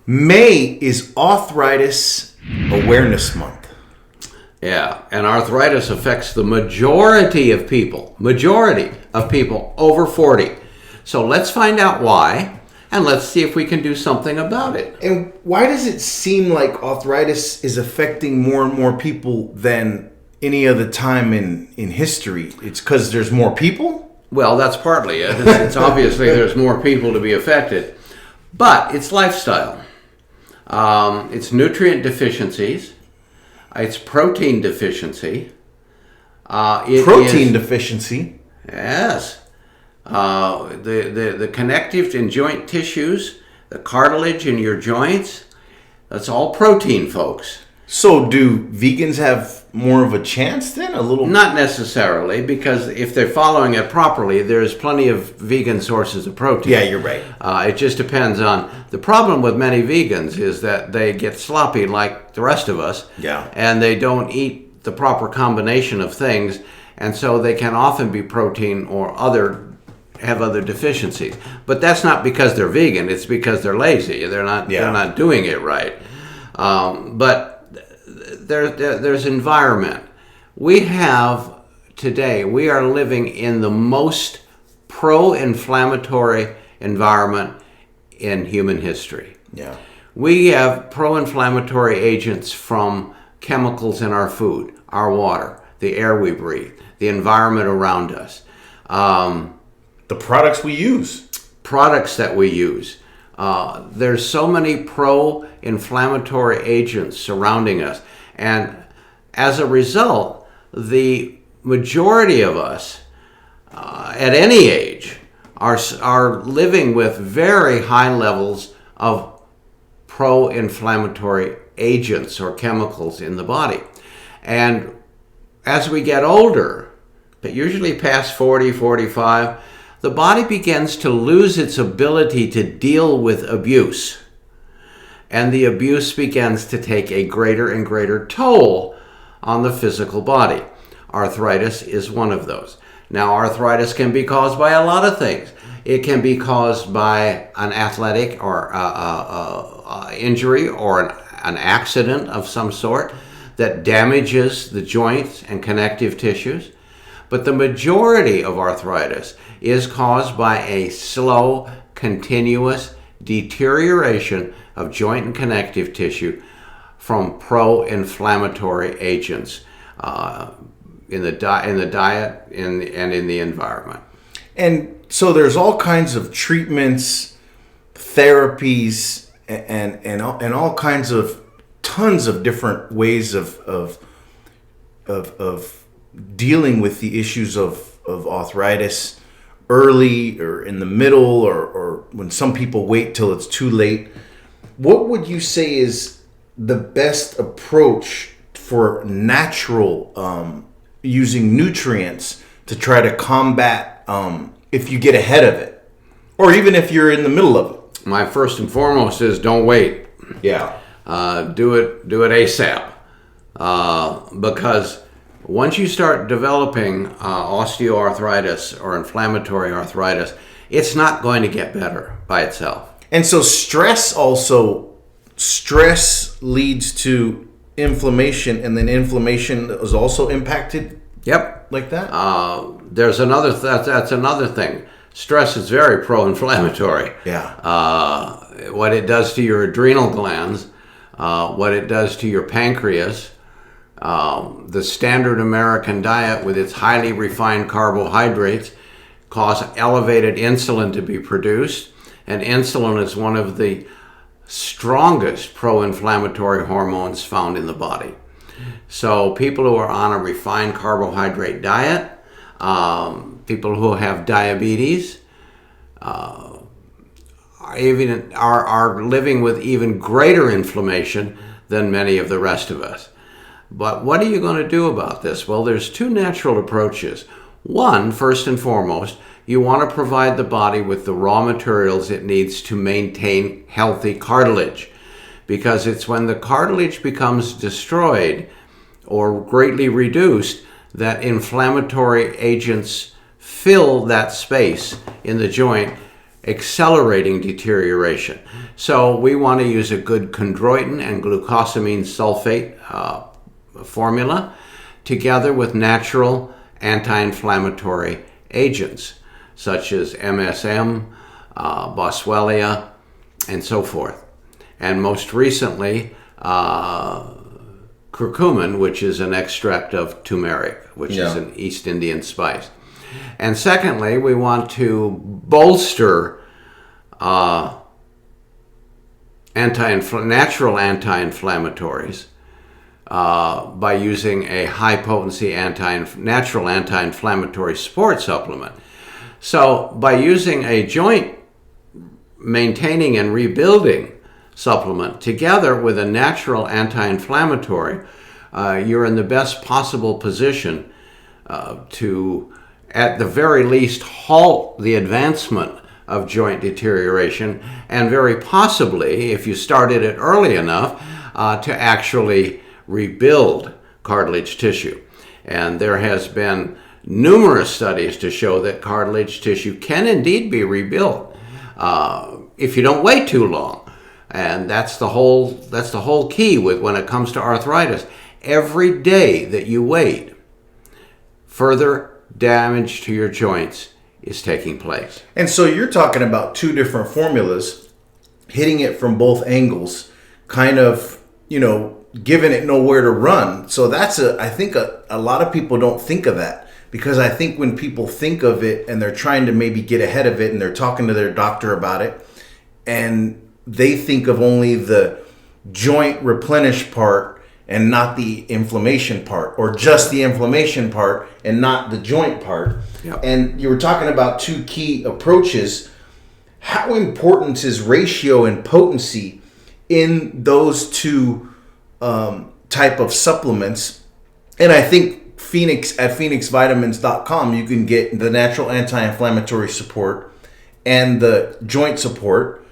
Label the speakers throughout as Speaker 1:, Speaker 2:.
Speaker 1: May is Arthritis Awareness Month.
Speaker 2: Yeah, and arthritis affects the majority of people over 40. So let's find out why, and let's see if we can do something about it.
Speaker 1: And why does it seem like arthritis is affecting more and more people than any other time in history? It's because there's more people?
Speaker 2: Well, that's partly it. It's obviously there's more people to be affected. But it's lifestyle. It's nutrient deficiencies. It's protein deficiency.
Speaker 1: Deficiency?
Speaker 2: Yes. The connective and joint tissues, the cartilage in your joints, that's all protein, folks.
Speaker 1: So do vegans have more of a chance then? A little?
Speaker 2: Not necessarily, because if they're following it properly, there's plenty of vegan sources of protein.
Speaker 1: Yeah, you're right.
Speaker 2: It just depends on... The problem with many vegans is that they get sloppy like the rest of us.
Speaker 1: Yeah.
Speaker 2: And they don't eat the proper combination of things, and so they can often be protein or have other deficiencies. But that's not because they're vegan, it's because they're lazy. They're not doing it right. But there's environment. We are living in the most pro-inflammatory environment in human history.
Speaker 1: Yeah.
Speaker 2: We have pro-inflammatory agents from chemicals in our food, our water, the air we breathe, the environment around us.
Speaker 1: The products we use.
Speaker 2: Products that we use. There's so many pro-inflammatory agents surrounding us. And as a result, the majority of us at any age are living with very high levels of pro-inflammatory agents or chemicals in the body. And as we get older, but usually past 40, 45, the body begins to lose its ability to deal with abuse. And the abuse begins to take a greater and greater toll on the physical body. Arthritis is one of those. Now, arthritis can be caused by a lot of things. It can be caused by an athletic or injury or an accident of some sort that damages the joints and connective tissues. But the majority of arthritis is caused by a slow, continuous deterioration of joint and connective tissue from pro-inflammatory agents in the diet and in the environment.
Speaker 1: And so there's all kinds of treatments, therapies, and all kinds of tons of different ways of dealing with the issues of arthritis early or in the middle or when some people wait till it's too late. What would you say is the best approach for natural using nutrients to try to combat if you get ahead of it or even if you're in the middle of it?
Speaker 2: My first and foremost is don't wait.
Speaker 1: Yeah.
Speaker 2: Do it ASAP. Because once you start developing osteoarthritis or inflammatory arthritis, it's not going to get better by itself.
Speaker 1: And so stress leads to inflammation, and then inflammation is also impacted.
Speaker 2: Yep.
Speaker 1: Like that?
Speaker 2: There's another that's another thing. Stress is very pro-inflammatory.
Speaker 1: Yeah.
Speaker 2: What it does to your adrenal glands, what it does to your pancreas, the standard American diet with its highly refined carbohydrates cause elevated insulin to be produced, and insulin is one of the strongest pro-inflammatory hormones found in the body. So people who are on a refined carbohydrate diet, people who have diabetes, are living with even greater inflammation than many of the rest of us. But what are you going to do about this? Well, there's two natural approaches. One, first and foremost, you want to provide the body with the raw materials it needs to maintain healthy cartilage, because it's when the cartilage becomes destroyed or greatly reduced that inflammatory agents fill that space in the joint, accelerating deterioration. So we want to use a good chondroitin and glucosamine sulfate formula together with natural anti-inflammatory agents such as MSM, Boswellia, and so forth. And most recently, curcumin, which is an extract of turmeric, which is an East Indian spice. And secondly, we want to bolster natural anti-inflammatories by using a high-potency natural anti-inflammatory support supplement. So by using a joint maintaining and rebuilding supplement together with a natural anti-inflammatory, you're in the best possible position to, at the very least, halt the advancement of joint deterioration, and very possibly, if you started it early enough, to actually rebuild cartilage tissue. And there has been numerous studies to show that cartilage tissue can indeed be rebuilt if you don't wait too long. And that's the whole key with when it comes to arthritis. Every day that you wait, further damage to your joints is taking place.
Speaker 1: And so you're talking about two different formulas, hitting it from both angles, kind of, giving it nowhere to run. So that's I think a lot of people don't think of that, because I think when people think of it and they're trying to maybe get ahead of it and they're talking to their doctor about it, and they think of only the joint replenish part and not the inflammation part, or just the inflammation part and not the joint part.
Speaker 2: Yep.
Speaker 1: And you were talking about two key approaches. How important is ratio and potency in those two type of supplements? And I think at phoenixvitamins.com, you can get the natural anti-inflammatory support and the joint support,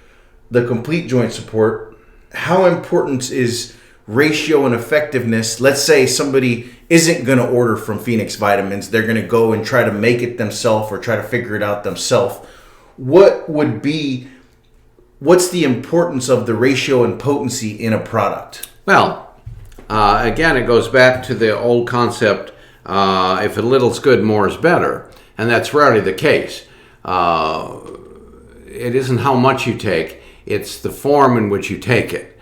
Speaker 1: the complete joint support. How important is ratio and effectiveness? Let's say somebody isn't going to order from Phoenix Vitamins. They're going to go and try to make it themselves or try to figure it out themselves. What's the importance of the ratio and potency in a product?
Speaker 2: Well, again, it goes back to the old concept, if a little's good, more is better. And that's rarely the case. It isn't how much you take, it's the form in which you take it.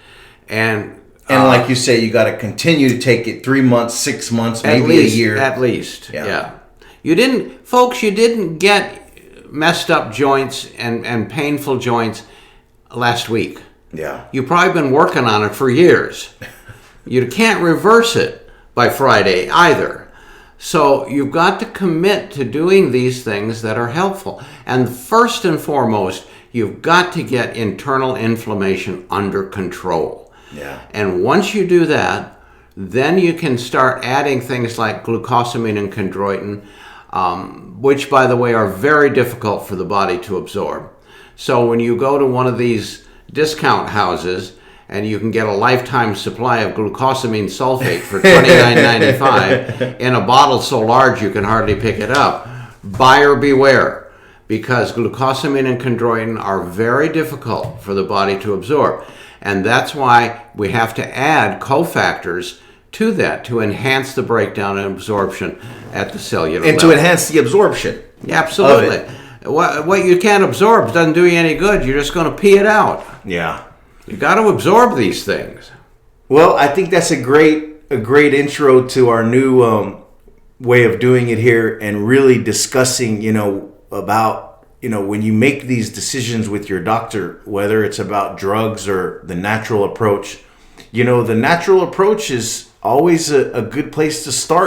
Speaker 2: And
Speaker 1: like you say, you got to continue to take it 3 months, 6 months, maybe a year.
Speaker 2: At least, yeah. You didn't get messed up joints and painful joints last week.
Speaker 1: Yeah.
Speaker 2: You've probably been working on it for years. You can't reverse it by Friday either. So you've got to commit to doing these things that are helpful. And first and foremost, you've got to get internal inflammation under control.
Speaker 1: Yeah.
Speaker 2: And once you do that, then you can start adding things like glucosamine and chondroitin, which, by the way, are very difficult for the body to absorb. So when you go to one of these discount houses and you can get a lifetime supply of glucosamine sulfate for $29.95 in a bottle so large you can hardly pick it up, buyer beware, because glucosamine and chondroitin are very difficult for the body to absorb. And that's why we have to add cofactors to that to enhance the breakdown and absorption at the cellular level.
Speaker 1: And to enhance the absorption.
Speaker 2: Yeah, absolutely. What you can't absorb doesn't do you any good. You're just going to pee it out.
Speaker 1: Yeah.
Speaker 2: You got to absorb these things.
Speaker 1: Well, I think that's a great intro to our new way of doing it here, and really discussing, about when you make these decisions with your doctor, whether it's about drugs or the natural approach, the natural approach is always a good place to start.